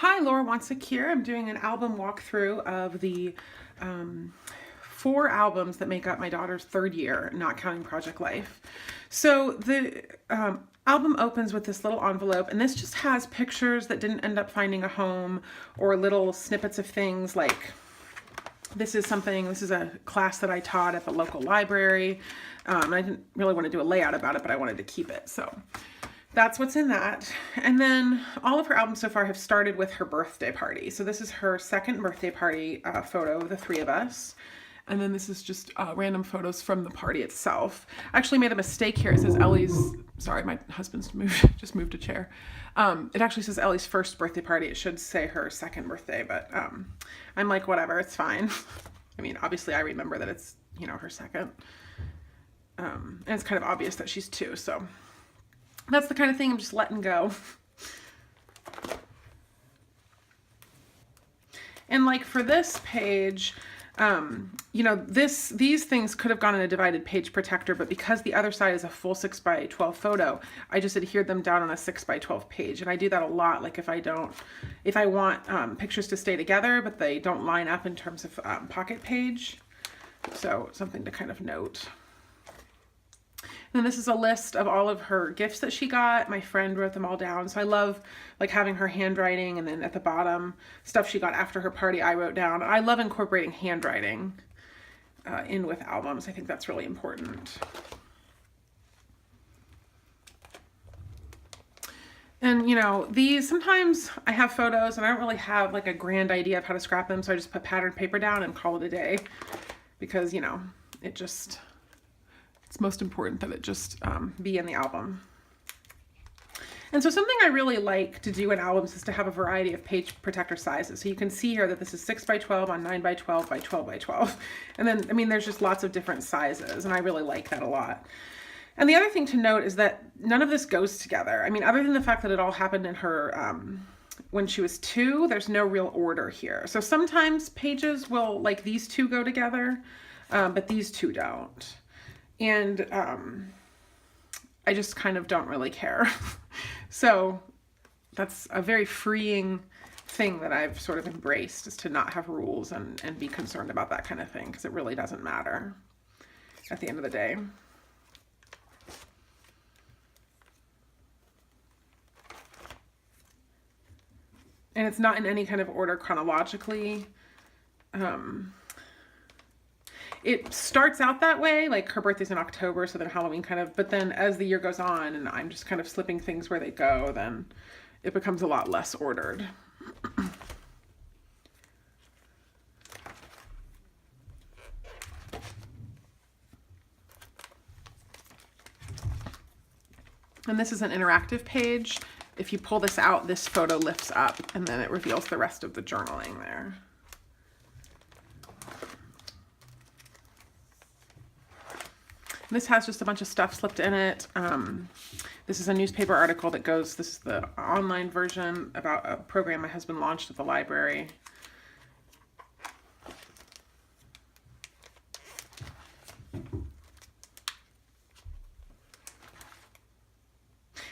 Hi, Laura Wansick here. I'm doing an album walkthrough of the 4 albums that make up my daughter's 3rd year, not counting Project Life. So the album opens with this little envelope, and this just has pictures that didn't end up finding a home, or little snippets of things like this is a class that I taught at the local library. I didn't really want to do a layout about it, but I wanted to keep it. So that's what's in that. And then all of her albums so far have started with her birthday party. So this is her 2nd birthday party photo of the 3 of us. And then this is just random photos from the party itself. I actually made a mistake here. It says Ellie's, sorry, my husband's just moved a chair. It actually says Ellie's 1st birthday party. It should say her 2nd birthday, but I'm like, whatever, it's fine. I mean, obviously I remember that it's, her 2nd. And it's kind of obvious that she's 2, so that's the kind of thing I'm just letting go. And like for this page, these things could have gone in a divided page protector, but because the other side is a full 6x12 photo, I just adhered them down on a 6x12 page. And I do that a lot. Like if I want pictures to stay together, but they don't line up in terms of pocket page. So something to kind of note. And then this is a list of all of her gifts that she got. My friend wrote them all down. So I love like having her handwriting, and then at the bottom, stuff she got after her party I wrote down. I love incorporating handwriting in with albums. I think that's really important. And these, sometimes I have photos and I don't really have like a grand idea of how to scrap them. So I just put patterned paper down and call it a day because, it's most important that it just be in the album. And so something I really like to do in albums is to have a variety of page protector sizes. So you can see here that this is 6x12 on 9x12 by 12x12. And then, there's just lots of different sizes, and I really like that a lot. And the other thing to note is that none of this goes together. I mean, other than the fact that it all happened in her, when she was 2, there's no real order here. So sometimes pages will, like these 2 go together, but these 2 don't. And I just kind of don't really care. So that's a very freeing thing that I've sort of embraced, is to not have rules and be concerned about that kind of thing, because it really doesn't matter at the end of the day. And it's not in any kind of order chronologically. It starts out that way, like her birthday's in October, so then Halloween but then as the year goes on and I'm just kind of slipping things where they go, then it becomes a lot less ordered. And this is an interactive page. If you pull this out, this photo lifts up and then it reveals the rest of the journaling there. This has just a bunch of stuff slipped in it. This is a newspaper article this is the online version about a program my husband launched at the library.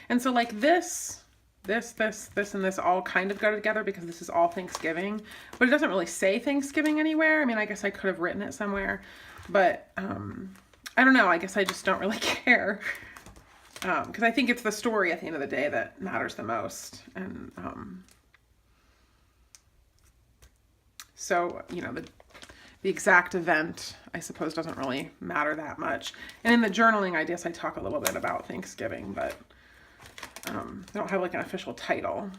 And so like this, and this all kind of go together because this is all Thanksgiving, but it doesn't really say Thanksgiving anywhere. I mean, I guess I could have written it somewhere, but I don't know. I guess I just don't really care, because I think it's the story at the end of the day that matters the most. And so, the exact event, I suppose, doesn't really matter that much. And in the journaling, I guess I talk a little bit about Thanksgiving, but I don't have like an official title.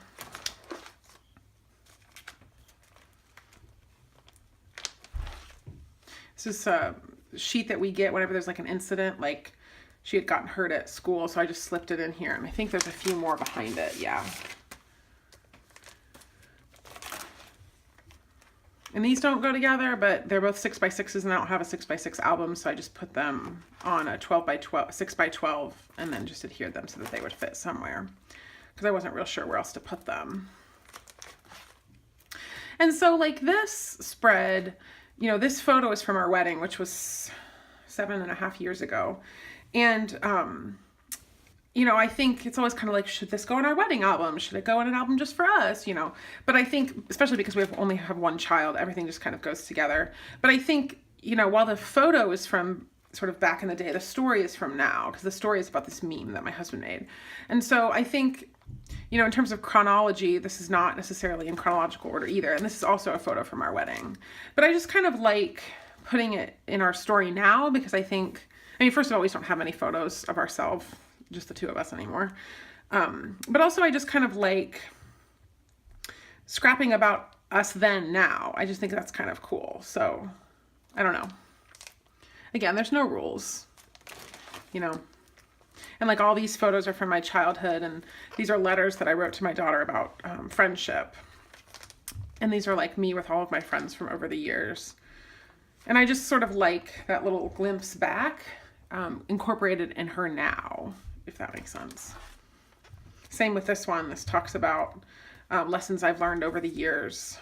This is a sheet that we get whenever there's like an incident, like she had gotten hurt at school, so I just slipped it in here, and I think there's a few more behind it. Yeah. And these don't go together, but they're both 6x6s, and I don't have a 6x6 album, so I just put them on a 12x12, 6x12, and then just adhered them so that they would fit somewhere, because I wasn't real sure where else to put them. And so like this spread, this photo is from our wedding, which was 7.5 years ago. And I think it's always kind of like, should this go in our wedding album? Should it go in an album just for us? But I think, especially because we only have one child, everything just kind of goes together. But I think, while the photo is from sort of back in the day, the story is from now, because the story is about this meme that my husband made. And so I think, in terms of chronology, this is not necessarily in chronological order either. And this is also a photo from our wedding. But I just kind of like putting it in our story now, because I think, first of all, we don't have any photos of ourselves, just the two of us anymore. But also I just kind of like scrapping about us then now. I just think that's kind of cool. So I don't know. Again, there's no rules, and like all these photos are from my childhood, and these are letters that I wrote to my daughter about friendship. And these are like me with all of my friends from over the years. And I just sort of like that little glimpse back, incorporated in her now, if that makes sense. Same with this one. This talks about lessons I've learned over the years.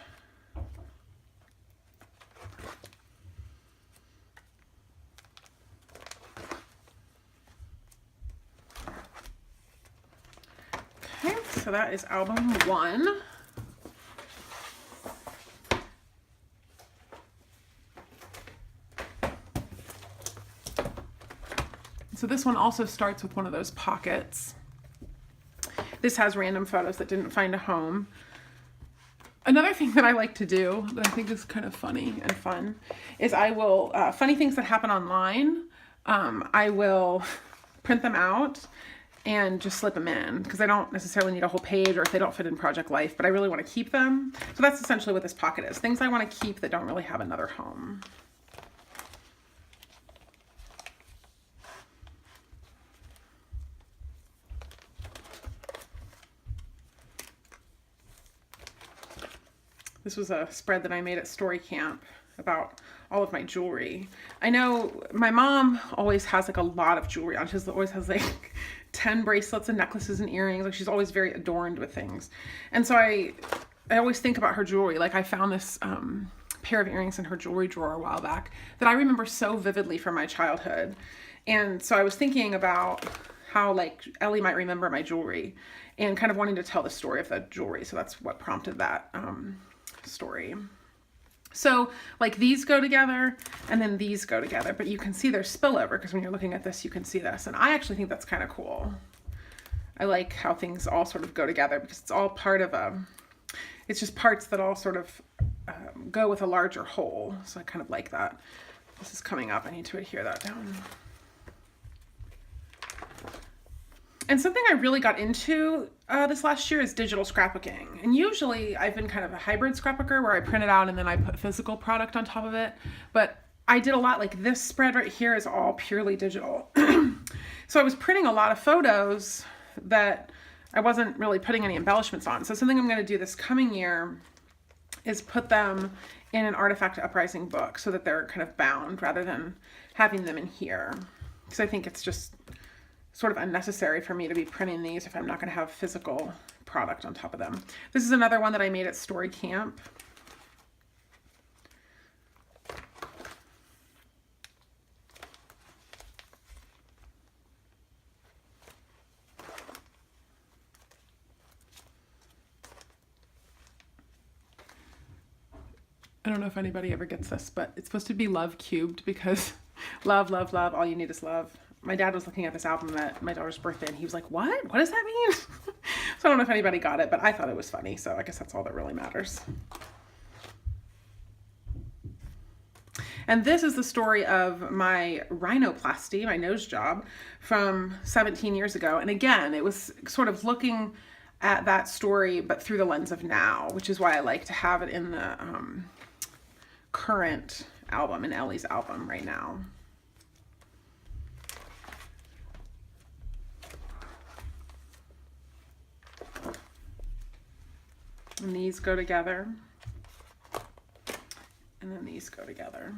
Okay, so that is album 1. So this one also starts with one of those pockets. This has random photos that didn't find a home. Another thing that I like to do that I think is kind of funny and fun is I will, funny things that happen online, I will print them out and just slip them in, because I don't necessarily need a whole page, or if they don't fit in Project Life, but I really want to keep them. So that's essentially what this pocket is. Things I want to keep that don't really have another home. This was a spread that I made at Story Camp about all of my jewelry. I know my mom always has like a lot of jewelry on. She always has like 10 bracelets and necklaces and earrings. Like she's always very adorned with things. And so I always think about her jewelry. Like I found this pair of earrings in her jewelry drawer a while back that I remember so vividly from my childhood. And so I was thinking about how like Ellie might remember my jewelry and kind of wanting to tell the story of the jewelry. So that's what prompted that story. So like these go together and then these go together, but you can see their spillover, because when you're looking at this, you can see this. And I actually think that's kind of cool. I like how things all sort of go together, because it's all part of it's just parts that all sort of go with a larger whole. So I kind of like that. This is coming up. I need to adhere that down. And something I really got into this last year is digital scrapbooking. And usually I've been kind of a hybrid scrapbooker where I print it out and then I put physical product on top of it. But I did a lot, like this spread right here is all purely digital. So I was printing a lot of photos that I wasn't really putting any embellishments on. So something I'm going to do this coming year is put them in an Artifact Uprising book so that they're kind of bound rather than having them in here. Because I think it's just sort of unnecessary for me to be printing these if I'm not going to have physical product on top of them. This is another one that I made at Story Camp. I don't know if anybody ever gets this, but it's supposed to be love cubed, because love, love, love, all you need is love. My dad was looking at this album at my daughter's birthday and he was like, what? What does that mean? So I don't know if anybody got it, but I thought it was funny. So I guess that's all that really matters. And this is the story of my rhinoplasty, my nose job, from 17 years ago. And again, it was sort of looking at that story, but through the lens of now, which is why I like to have it in the current album, in Ellie's album right now. And these go together. And then these go together.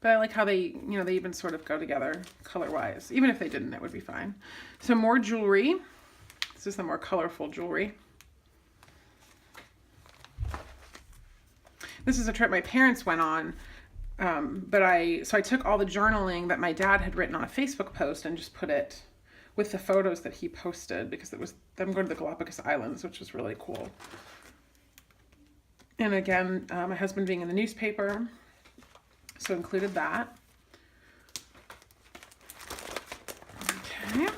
But I like how they, they even sort of go together color-wise. Even if they didn't, it would be fine. So more jewelry. This is the more colorful jewelry. This is a trip my parents went on. So I took all the journaling that my dad had written on a Facebook post and just put it with the photos that he posted, because it was them going to the Galapagos Islands, which was really cool. And again, my husband being in the newspaper, so included that. Okay. And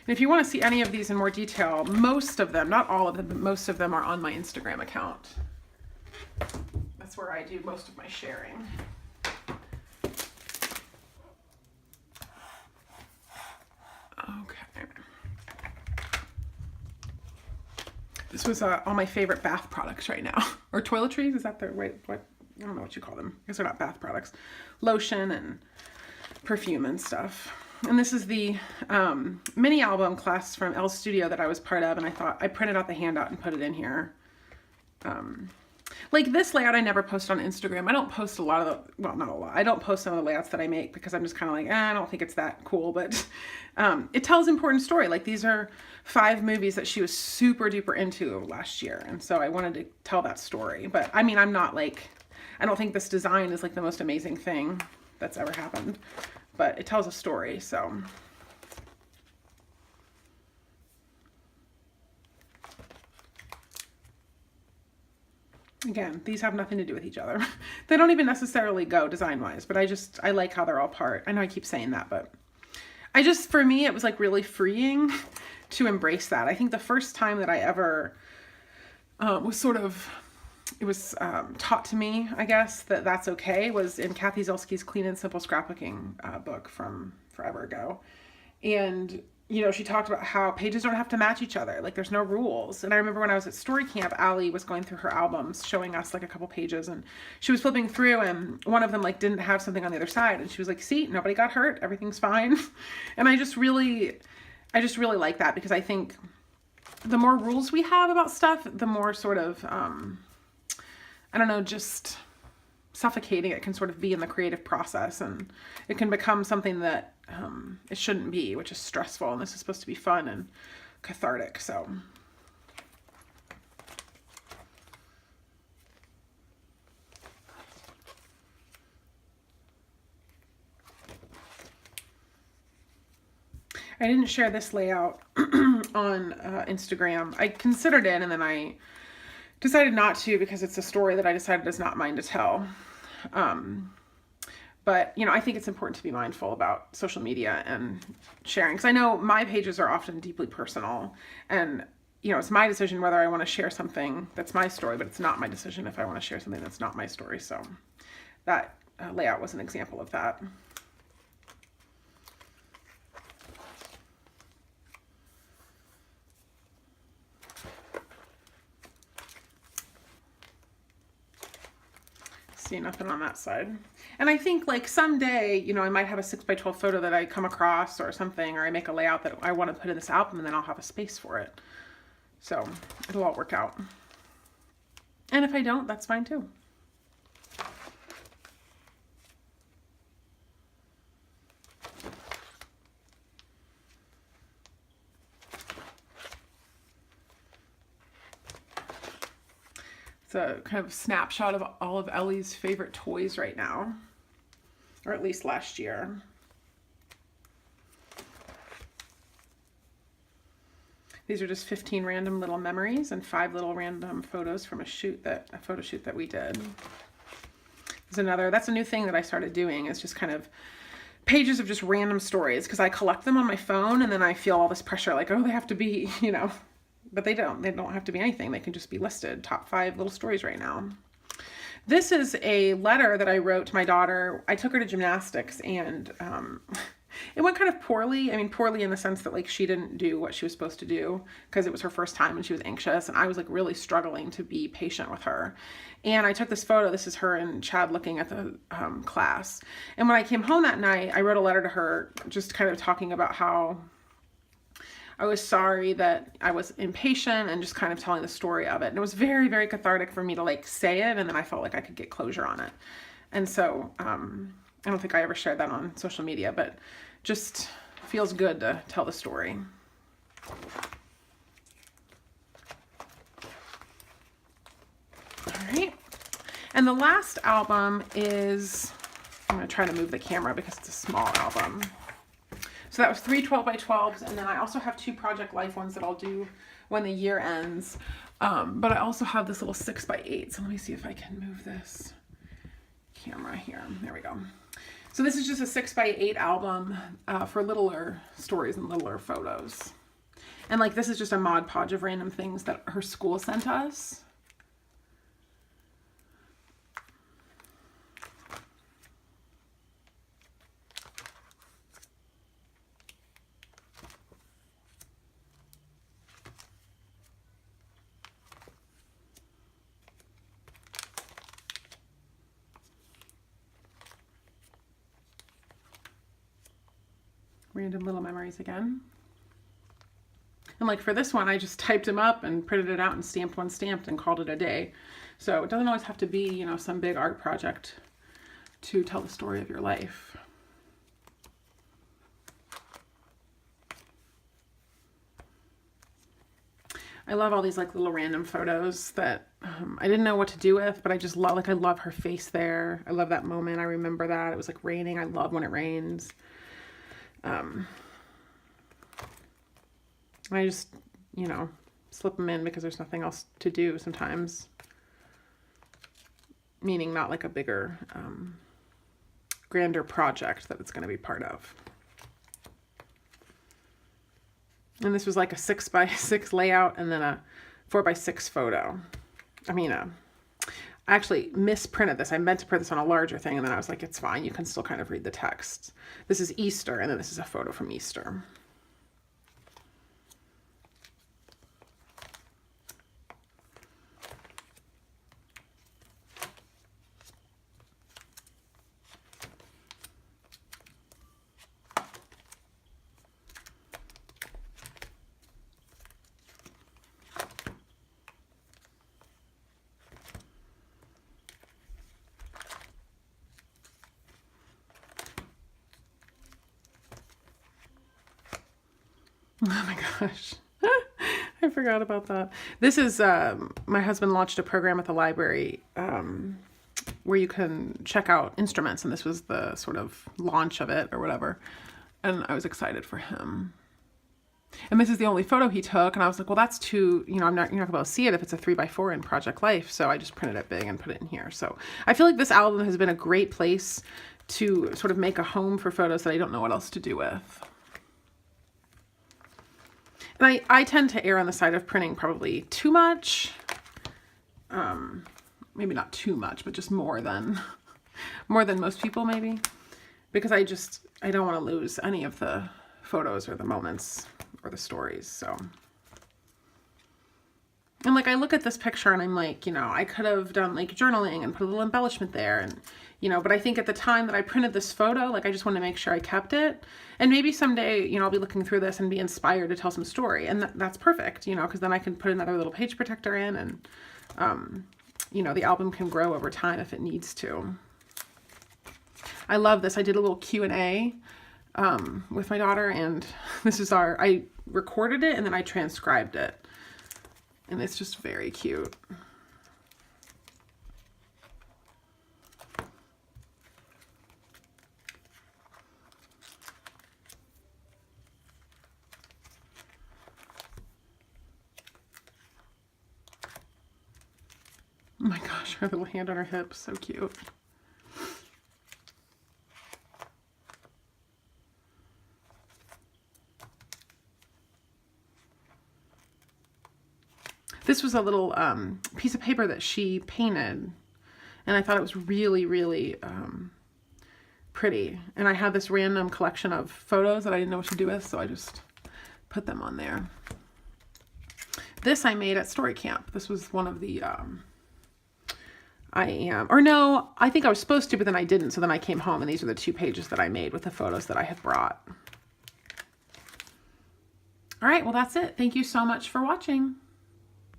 if you want to see any of these in more detail, most of them, not all of them, but most of them are on my Instagram account. That's where I do most of my sharing. Okay. This was all my favorite bath products right now. Or toiletries, is that the right, what? I don't know what you call them. I guess they're not bath products. Lotion and perfume and stuff. And this is the mini album class from Elle's studio that I was part of, and I thought I printed out the handout and put it in here. Like this layout I never post on Instagram. I don't post a lot of the, well, not a lot. I don't post some of the layouts that I make because I'm just kind of like, I don't think it's that cool, but it tells important story. Like these are 5 movies that she was super duper into last year. And so I wanted to tell that story. But I mean, I'm not like, I don't think this design is like the most amazing thing that's ever happened, but it tells a story, so. Again, these have nothing to do with each other. They don't even necessarily go design-wise, but I like how they're all part. I know I keep saying that, but for me, it was like really freeing to embrace that. I think the first time that I ever was sort of, it was taught to me, I guess, that that's okay, was in Kathy Zelsky's Clean and Simple Scrapbooking book from forever ago. And you know, she talked about how pages don't have to match each other. Like there's no rules. And I remember when I was at story camp, Ellie was going through her albums, showing us like a couple pages, and she was flipping through, and one of them like didn't have something on the other side. And she was like, see, nobody got hurt. Everything's fine. And I just really like that, because I think the more rules we have about stuff, the more sort of, I don't know, just suffocating it can sort of be in the creative process, and it can become something that it shouldn't be, which is stressful, and this is supposed to be fun and cathartic. So I didn't share this layout on Instagram. I considered it, and then I decided not to, because it's a story that I decided is not mine to tell. But, you know, I think it's important to be mindful about social media and sharing, because I know my pages are often deeply personal, and, you know, it's my decision whether I want to share something that's my story, but it's not my decision if I want to share something that's not my story. So that layout was an example of that. See, nothing on that side. And I think like someday, you know, I might have a 6x12 photo that I come across or something, or I make a layout that I want to put in this album, and then I'll have a space for it. So it'll all work out. And if I don't, that's fine too. It's a kind of snapshot of all of Ellie's favorite toys right now, or at least last year. These are just 15 random little memories and 5 little random photos from a photo shoot that we did. That's a new thing that I started doing, is just kind of pages of just random stories, because I collect them on my phone, and then I feel all this pressure, like, oh, they have to be, you know. But they don't have to be anything. They can just be listed. Top 5 little stories right now. This is a letter that I wrote to my daughter. I took her to gymnastics, and it went kind of poorly. I mean, poorly in the sense that like she didn't do what she was supposed to do, because it was her first time and she was anxious, and I was like really struggling to be patient with her. And I took this photo. This is her and Chad looking at the class. And when I came home that night, I wrote a letter to her, just kind of talking about how I was sorry that I was impatient, and just kind of telling the story of it. And it was very, very cathartic for me to like say it, and then I felt like I could get closure on it. And so I don't think I ever shared that on social media, but just feels good to tell the story. All right. And the last album is, I'm going to try to move the camera because it's a small album. So that was 3 12 by 12s, and then I also have 2 Project Life ones that I'll do when the year ends. But I also have this little 6 by 8. So let me see if I can move this camera here. There we go. So this is just a 6 by 8 album for littler stories and littler photos. And like this is just a Mod Podge of random things that her school sent us. Random little memories again. And like for this one, I just typed them up and printed it out and stamped one stamped and called it a day. So it doesn't always have to be, you know, some big art project to tell the story of your life. I love all these like little random photos that I didn't know what to do with, but I just love, like I love her face there. I love that moment. I remember that. It was like raining. I love when it rains. I just, you know, slip them in because there's nothing else to do sometimes. Meaning not like a bigger, grander project that it's going to be part of. And this was like a 6 by 6 layout and then a 4 by 6 photo. I mean, I actually misprinted this. I meant to print this on a larger thing, and then I was like, it's fine. You can still kind of read the text. This is Easter, and then this is a photo from Easter. Oh my gosh. I forgot about that. This is, my husband launched a program at the library where you can check out instruments, and this was the sort of launch of it or whatever. And I was excited for him. And this is the only photo he took, and I was like, well, that's too, you know, you're not gonna be able to see it if it's a 3 by 4 in Project Life. So I just printed it big and put it in here. So I feel like this album has been a great place to sort of make a home for photos that I don't know what else to do with. And I tend to err on the side of printing probably too much. Maybe not too much, but just more than most people maybe. Because I don't want to lose any of the photos or the moments or the stories, so. And like I look at this picture and I'm like, you know, I could have done like journaling and put a little embellishment there, and you know, but I think at the time that I printed this photo, like I just want to make sure I kept it. And maybe someday, you know, I'll be looking through this and be inspired to tell some story, and that's perfect, you know, because then I can put another little page protector in, and you know, the album can grow over time if it needs to. I love this. I did a little Q&A with my daughter, and this is I recorded it and then I transcribed it. And it's just very cute. Oh my gosh, her little hand on her hip, so cute. This was a little piece of paper that she painted, and I thought it was really, really pretty. And I had this random collection of photos that I didn't know what to do with, so I just put them on there. This I made at Story Camp. This was one of the, I think I was supposed to, but then I didn't. So then I came home, and these are the 2 pages that I made with the photos that I had brought. All right, well, that's it. Thank you so much for watching.